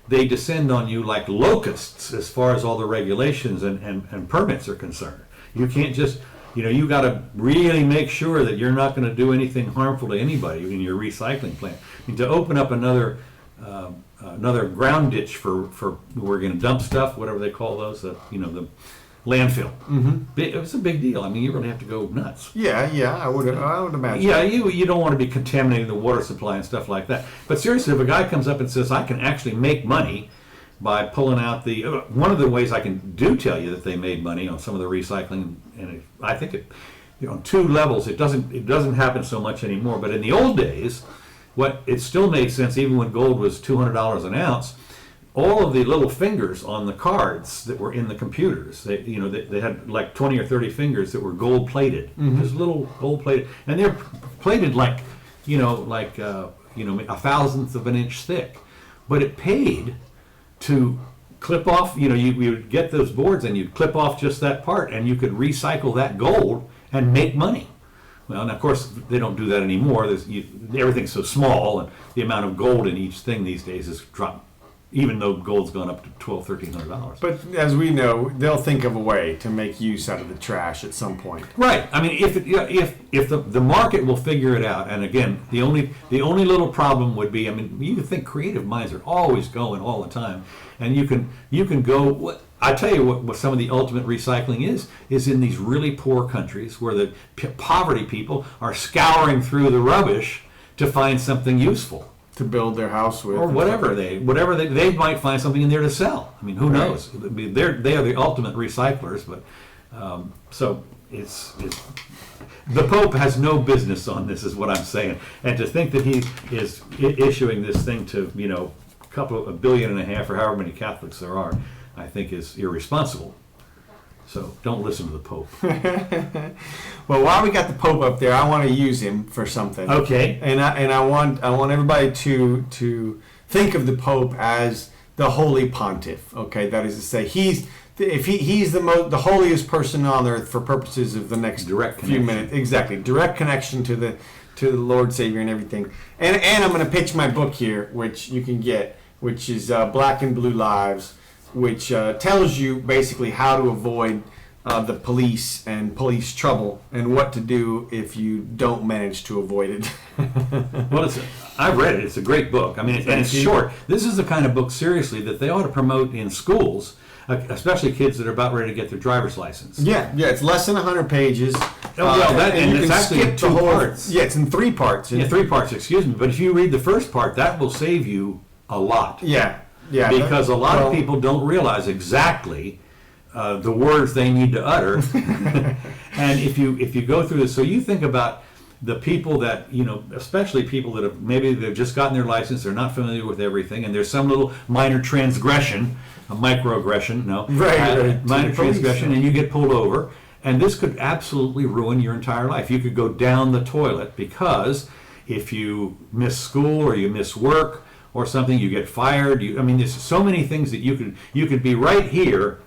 they descend on you like locusts as far as all the regulations and permits are concerned. You can't just, you got to really make sure that you're not going to do anything harmful to anybody in your recycling plant. I mean, to open up another ground ditch for we're going to dump stuff, whatever they call those, the landfill. It was a big deal. I mean, you really have to go nuts. Yeah, I would imagine. Yeah, you don't want to be contaminating the water supply and stuff like that. But seriously, if a guy comes up and says, I can actually make money by pulling out one of the ways I can tell you that they made money on some of the recycling, and I think on two levels, it doesn't happen so much anymore. But in the old days, it still made sense even when gold was $200 an ounce. All of the little fingers on the cards that were in the computers, they had like 20 or 30 fingers that were gold plated, just little gold plated, and they're plated like a thousandth of an inch thick. But it paid to clip off. You would get those boards and you'd clip off just that part, and you could recycle that gold and make money. Well, and of course they don't do that anymore. Everything's so small, and the amount of gold in each thing these days has dropped. Even though gold's gone up to $1,200-$1,300. But as we know, they'll think of a way to make use out of the trash at some point. Right. I mean, if the market will figure it out, and again, the only little problem would be, you can think creative minds are always going all the time, and you can go. I tell you what some of the ultimate recycling is in these really poor countries where the poverty people are scouring through the rubbish to find something useful. To build their house with, or whatever they might find something in there to sell. I mean, who knows? They are the ultimate recyclers. But so it's the Pope has no business on this, is what I'm saying. And to think that he is issuing this thing to $1.5 billion or however many Catholics there are, I think is irresponsible. So don't listen to the Pope. Well, while we got the Pope up there, I want to use him for something. Okay. And I want everybody to think of the Pope as the Holy Pontiff. Okay, that is to say, he's the holiest person on earth for purposes of the next few minutes. Exactly, direct connection to the Lord Savior and everything. And I'm going to pitch my book here, which you can get, which is Black and Blue Lives. which tells you basically how to avoid the police and police trouble and what to do if you don't manage to avoid it. Well, I've read it. It's a great book. I mean, and it's short. This is the kind of book, seriously, that they ought to promote in schools, especially kids that are about ready to get their driver's license. Yeah, it's less than 100 pages. And you it's can actually skip two the whole parts. Yeah, it's in 3 parts. Yeah, 3 parts, excuse me. But if you read the first part, that will save you a lot. Yeah. Because a lot of people don't realize exactly the words they need to utter. And if you go through this, so you think about the people that, especially people that have maybe they've just gotten their license, they're not familiar with everything, and there's some little minor transgression, a microaggression, minor transgression, and you get pulled over. And this could absolutely ruin your entire life. You could go down the toilet because if you miss school or you miss work or something, you get fired. There's so many things that you could be right here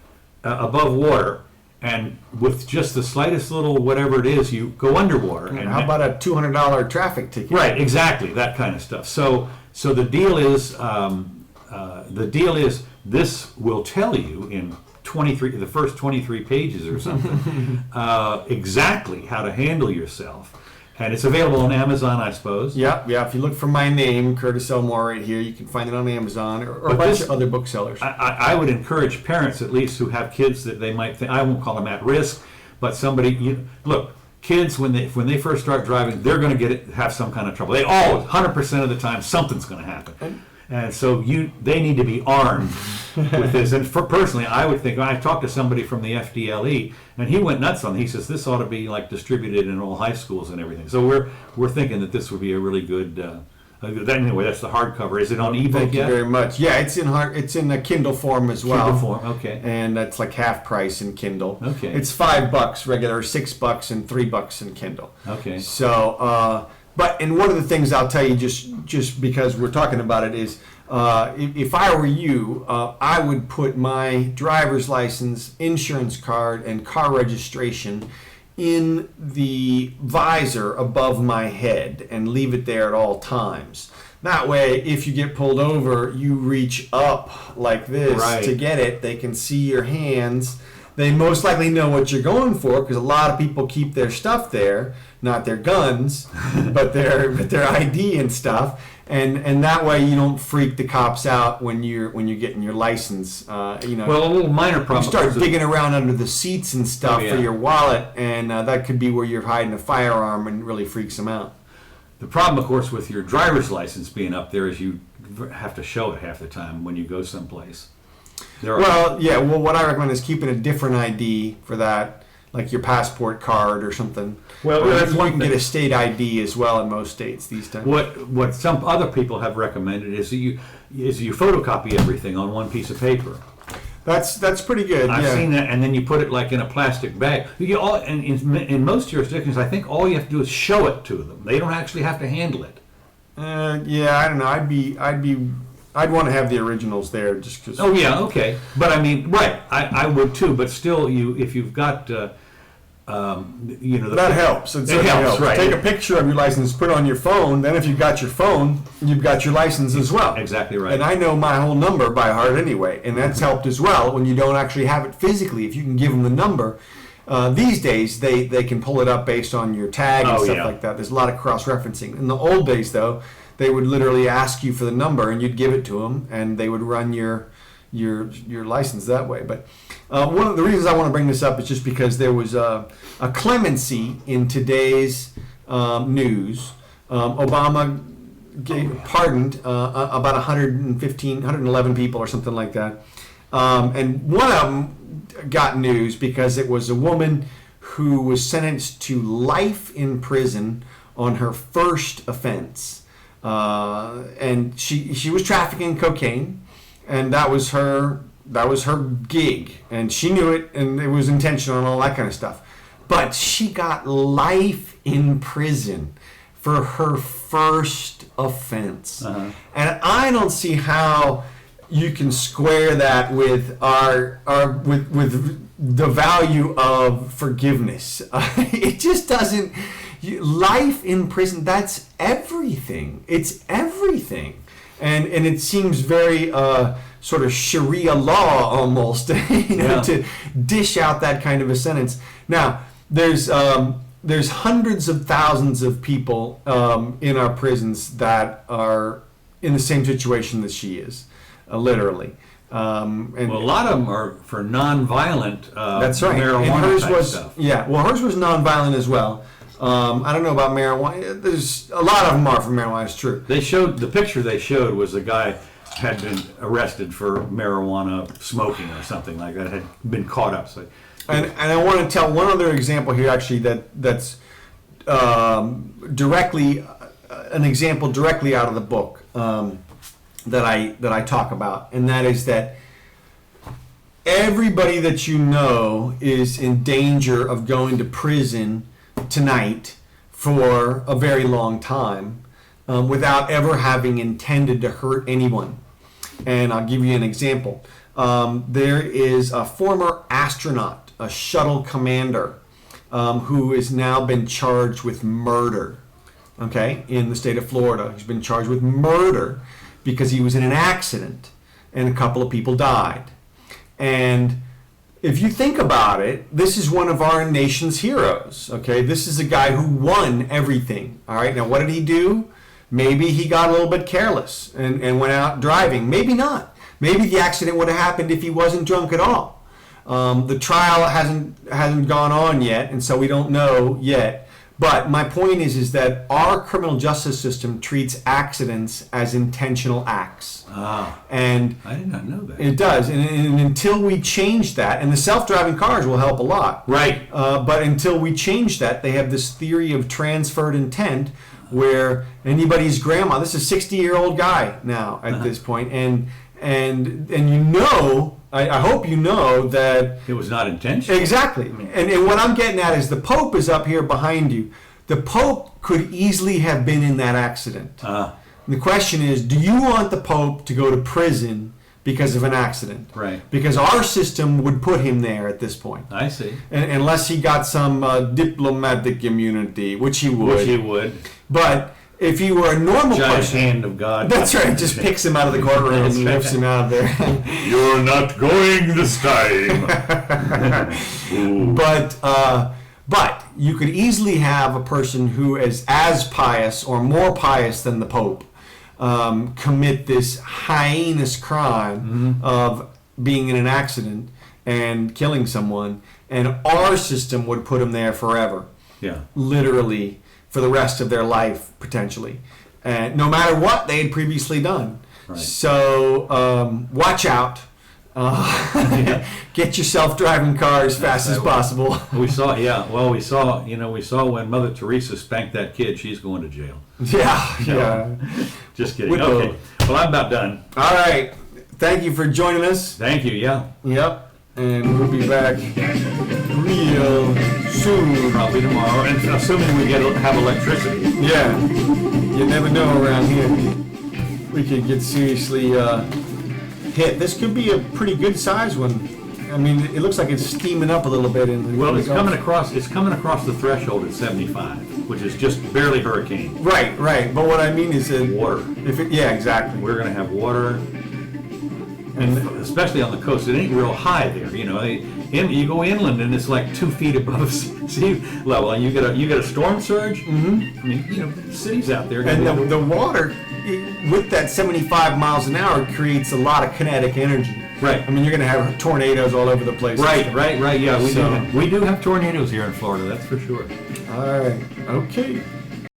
above water, and with just the slightest little whatever it is, you go underwater. And how about a $200 traffic ticket? Right, exactly, that kind of stuff. So the deal is this will tell you in the first 23 pages or something exactly how to handle yourself. And it's available on Amazon, I suppose. Yeah. If you look for my name, Curtis Elmore, right here, you can find it on Amazon or a bunch of other booksellers. I would encourage parents, at least, who have kids that they might think, I won't call them at risk, but somebody, look, kids, when they first start driving, they're going to have some kind of trouble. They always, 100% of the time, something's going to happen. And so they need to be armed with this. And personally, I would think, I talked to somebody from the FDLE, and he went nuts on it. He says this ought to be like distributed in all high schools and everything. So we're thinking that this would be a really good. Anyway, that's the hardcover. Is it on ebook Thank you yet? very much. Yeah, it's in a Kindle form as well. Kindle form, okay. And that's like half price in Kindle. Okay. It's $5 regular, $6 and $3 in Kindle. Okay. So. And one of the things I'll tell you, just because we're talking about it, is if I were you, I would put my driver's license, insurance card, and car registration in the visor above my head and leave it there at all times. That way, if you get pulled over, you reach up like this to get it. They can see your hands. They most likely know what you're going for, because a lot of people keep their stuff there, not their guns, but their ID and stuff, and that way you don't freak the cops out when you're getting your license. Well, a little minor problem. You start digging around under the seats and stuff for your wallet, and that could be where you're hiding a firearm, and really freaks them out. The problem, of course, with your driver's license being up there is you have to show it half the time when you go someplace. Well, what I recommend is keeping a different ID for that, like your passport card or something. Well, that's you one can thing. get a state ID as well in most states these days. What some other people have recommended is you photocopy everything on one piece of paper. That's pretty good. I've seen that, and then you put it like in a plastic bag. And in most jurisdictions, I think all you have to do is show it to them. They don't actually have to handle it. I don't know. I'd want to have the originals there just because. Oh yeah, okay. But I mean, right? I would too. But still, if you've got, that helps. It helps, right? Take a picture of your license, put it on your phone. Then, if you've got your phone, you've got your license as well. Exactly right. And I know my whole number by heart anyway, and that's helped as well when you don't actually have it physically. If you can give them the number. These days, they can pull it up based on your tag and stuff like that. There's a lot of cross-referencing. In the old days, though, they would literally ask you for the number, and you'd give it to them, and they would run your license that way. But one of the reasons I want to bring this up is just because there was a clemency in today's news. Obama pardoned about 111 people or something like that. And one of them got news because it was a woman who was sentenced to life in prison on her first offense. And she was trafficking cocaine, and that was her gig, and she knew it, and it was intentional and all that kind of stuff. But she got life in prison for her first offense. Uh-huh. And I don't see how you can square that with with the value of forgiveness. It just doesn't. Life in prison, that's everything. It's everything. And it seems very sort of Sharia law almost, Yeah. to dish out that kind of a sentence. Now, there's hundreds of thousands of people in our prisons that are in the same situation that she is, literally. And Well, a lot of them are for non-violent that's right. And marijuana hers type was stuff. hers was nonviolent as well. I don't know about marijuana. There's a lot of them are for marijuana. It's true. They showed the picture they showed was a guy had been arrested for marijuana smoking or something like that, had been caught up. So, And I want to tell one other example here, actually, that's directly an example directly out of the book that I talk about, and that is that everybody that you know is in danger of going to prison tonight for a very long time without ever having intended to hurt anyone. And I'll give you an example. There is a former astronaut, a shuttle commander, who has now been charged with murder, okay, in the state of Florida. He's been charged with murder because he was in an accident and a couple of people died. And if you think about it, this is one of our nation's heroes, okay? This is a guy who won everything, all right? Now, what did he do? Maybe he got a little bit careless and went out driving. Maybe not. Maybe the accident would have happened if he wasn't drunk at all. The trial hasn't gone on yet, and so we don't know yet. But my point is that our criminal justice system treats accidents as intentional acts. Ah, And I did not know that. it does. And until we change that, and the self-driving cars will help a lot. Right. But until we change that, they have this theory of transferred intent where anybody's grandma, this is a 60-year-old guy now at this point, and you know, I hope you know that It was not intentional. exactly. And what I'm getting at is the Pope is up here behind you. The Pope could easily have been in that accident. The question is, do you want the Pope to go to prison because of an accident? Right. Because our system would put him there at this point. I see. Unless he got some diplomatic immunity, which he would. Which he would. But if he were a normal Giant person, hand of God. that's right, just picks him out of the courtroom and That's right. lifts him out of there. You're not going this time. But you could easily have a person who is as pious or more pious than the Pope commit this heinous crime of being in an accident and killing someone, and our system would put him there forever, Yeah. literally for the rest of their life potentially, and no matter what they had previously done. Right. So watch out. Get your self-driving car as fast as possible. We saw when Mother Teresa spanked that kid, she's going to jail. Yeah. Just kidding. With Okay. Well, I'm about done. All right. Thank you for joining us. Thank you. Yeah. Yep. And we'll be back real soon. Probably tomorrow, and assuming we have electricity. Yeah. You never know around here. We could get seriously hit. This could be a pretty good size one. I mean, it looks like it's steaming up a little bit. Well, it's coming across the threshold at 75, which is just barely hurricane. Right. But what I mean is that Water. yeah, exactly. We're going to have water, and especially on the coast. It ain't real high there. You know, you go inland and it's like 2 feet above sea level, and you get a storm surge. Mm-hmm. I mean, cities out there. And the water, with that 75 miles an hour, creates a lot of kinetic energy. Right. I mean, you're going to have tornadoes all over the place. Right. Yeah, So- we do have tornadoes here in Florida. That's for sure. All right. Okay.